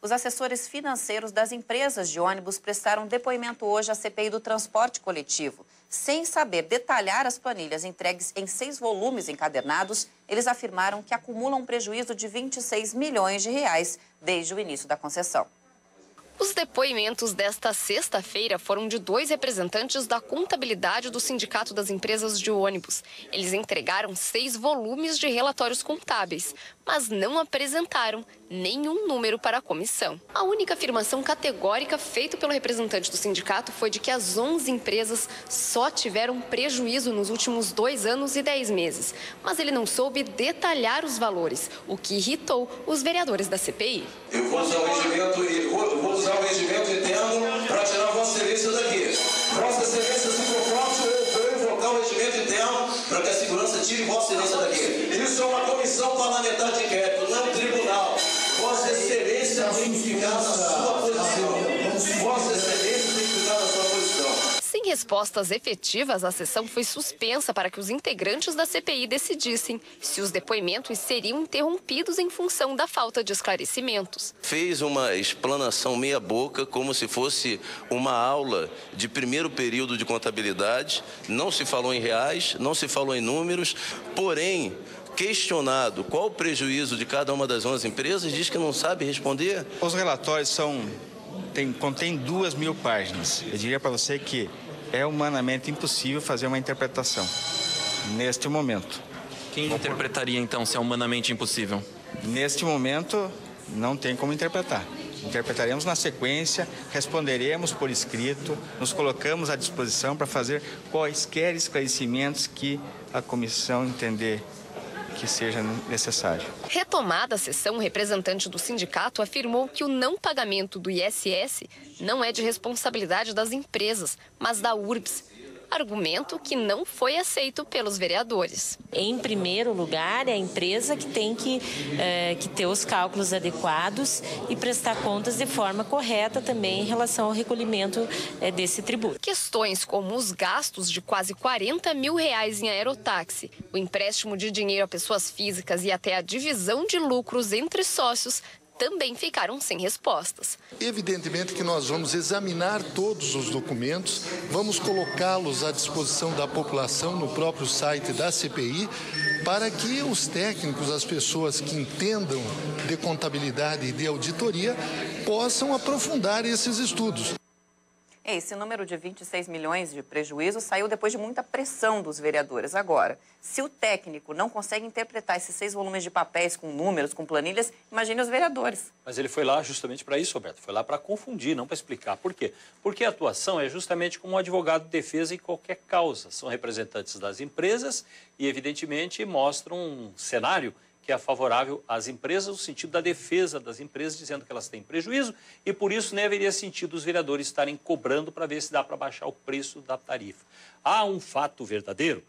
Os assessores financeiros das empresas de ônibus prestaram depoimento hoje à CPI do transporte coletivo. Sem saber detalhar as planilhas entregues em 6 volumes encadernados, eles afirmaram que acumulam um prejuízo de 26 milhões de reais desde o início da concessão. Os depoimentos desta sexta-feira foram de 2 representantes da contabilidade do Sindicato das Empresas de Ônibus. Eles entregaram 6 volumes de relatórios contábeis, mas não apresentaram nenhum número para a comissão. A única afirmação categórica feita pelo representante do sindicato foi de que as 11 empresas só tiveram prejuízo nos últimos 2 anos e 10 meses. Mas ele não soube detalhar os valores, o que irritou os vereadores da CPI. Eu vou usar o regimento interno para tirar Vossa Excelência daqui. Vossa Excelência, se for forte, eu vou invocar o regimento interno para que a segurança tire Vossa Excelência daqui. Isso é uma comissão parlamentar de inquérito, não é um tribunal. Vossa Excelência tem que ficar na sua posição. Vossa Excelência tem que ficar na sua posição. Sem respostas efetivas, a sessão foi suspensa para que os integrantes da CPI decidissem se os depoimentos seriam interrompidos em função da falta de esclarecimentos. Fez uma explanação meia boca, como se fosse uma aula de primeiro período de contabilidade. Não se falou em reais, não se falou em números, porém, questionado qual o prejuízo de cada uma das 11 empresas, diz que não sabe responder. Os relatórios contêm 2.000 páginas. Eu diria para você que é humanamente impossível fazer uma interpretação neste momento. Quem interpretaria, então, se é humanamente impossível? Neste momento, não tem como interpretar. Interpretaremos na sequência, responderemos por escrito, nos colocamos à disposição para fazer quaisquer esclarecimentos que a comissão entender que seja necessário. Retomada a sessão, o representante do sindicato afirmou que o não pagamento do ISS não é de responsabilidade das empresas, mas da URBS. Argumento que não foi aceito pelos vereadores. Em primeiro lugar, é a empresa que tem que ter os cálculos adequados e prestar contas de forma correta também em relação ao recolhimento desse tributo. Questões como os gastos de quase 40 mil reais em aerotáxi, o empréstimo de dinheiro a pessoas físicas e até a divisão de lucros entre sócios também ficaram sem respostas. Evidentemente que nós vamos examinar todos os documentos, vamos colocá-los à disposição da população no próprio site da CPI, para que os técnicos, as pessoas que entendam de contabilidade e de auditoria, possam aprofundar esses estudos. Esse número de 26 milhões de prejuízo saiu depois de muita pressão dos vereadores. Agora, se o técnico não consegue interpretar esses 6 volumes de papéis com números, com planilhas, imagine os vereadores. Mas ele foi lá justamente para isso, Roberto. Foi lá para confundir, não para explicar. Por quê? Porque a atuação é justamente como um advogado de defesa em qualquer causa. São representantes das empresas e, evidentemente, mostram um cenário que é favorável às empresas, no sentido da defesa das empresas, dizendo que elas têm prejuízo e, por isso, nem haveria sentido os vereadores estarem cobrando para ver se dá para baixar o preço da tarifa. Há um fato verdadeiro: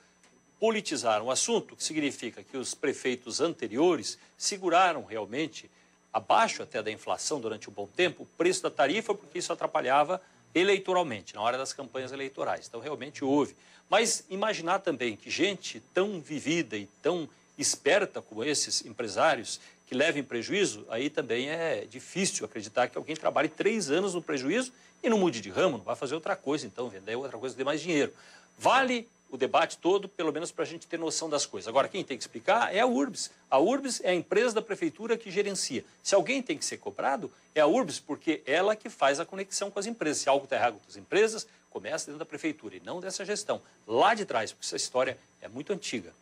politizaram o assunto, que significa que os prefeitos anteriores seguraram realmente, abaixo até da inflação durante um bom tempo, o preço da tarifa, porque isso atrapalhava eleitoralmente, na hora das campanhas eleitorais. Então, realmente houve. Mas imaginar também que gente tão vivida e tão esperta como esses empresários que levem prejuízo, aí também é difícil acreditar que alguém trabalhe 3 anos no prejuízo e não mude de ramo, não vai fazer outra coisa, então vender outra coisa, dê mais dinheiro. Vale o debate todo, pelo menos para a gente ter noção das coisas. Agora, quem tem que explicar é a URBS. A URBS é a empresa da prefeitura que gerencia. Se alguém tem que ser cobrado, é a URBS, porque ela que faz a conexão com as empresas. Se algo está errado com as empresas, começa dentro da prefeitura e não dessa gestão. Lá de trás, porque essa história é muito antiga.